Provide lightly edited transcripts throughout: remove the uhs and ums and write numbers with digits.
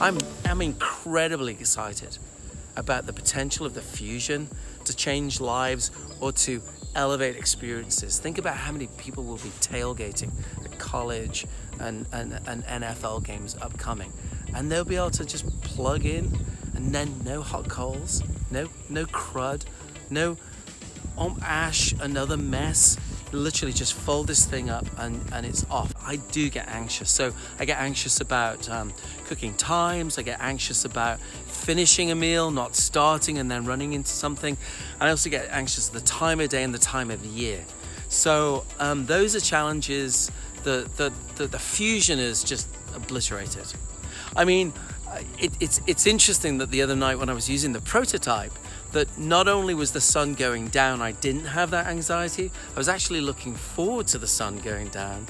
I'm incredibly excited about the potential of the Fusion to change lives or to elevate experiences. Think about how many people will be tailgating at college and NFL games upcoming, and they'll be able to just plug in, and then no hot coals, no crud, no ash, another mess. Literally just fold this thing up and it's off. I do get anxious. So I get anxious about cooking times. I get anxious about finishing a meal, not starting and then running into something. I also get anxious at the time of day and the time of year. So those are challenges. The Fusion is just obliterated. I mean, it's interesting that the other night when I was using the prototype, that not only was the sun going down, I didn't have that anxiety. I was actually looking forward to the sun going down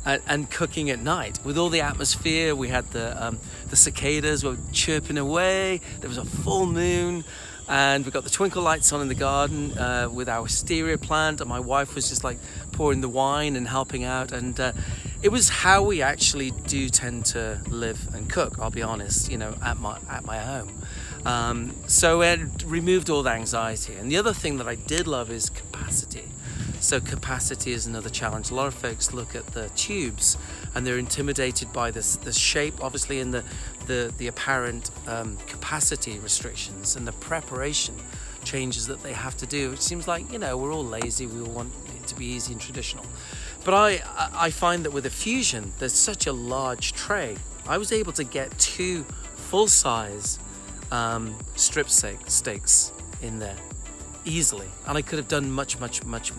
and cooking at night. With all the atmosphere, we had the cicadas were chirping away. There was a full moon, and we got the twinkle lights on in the garden with our wisteria plant, and my wife was just like pouring the wine and helping out. And it was how we actually do tend to live and cook, I'll be honest, at my home. So it removed all the anxiety. And the other thing that I did love is capacity. So capacity is another challenge. A lot of folks look at the tubes and they're intimidated by the shape, obviously, and the apparent capacity restrictions and the preparation changes that they have to do. It seems like, we're all lazy. We all want it to be easy and traditional. But I find that with a Fusion, there's such a large tray. I was able to get 2 full-size strip steaks in there easily, and I could have done much more,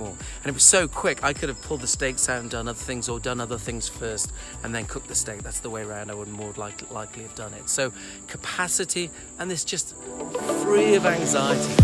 and it was so quick. I could have pulled the steaks out and done other things, or done other things first and then cooked the steak. That's the way around I would more likely have done it. So capacity, and it's just free of anxiety.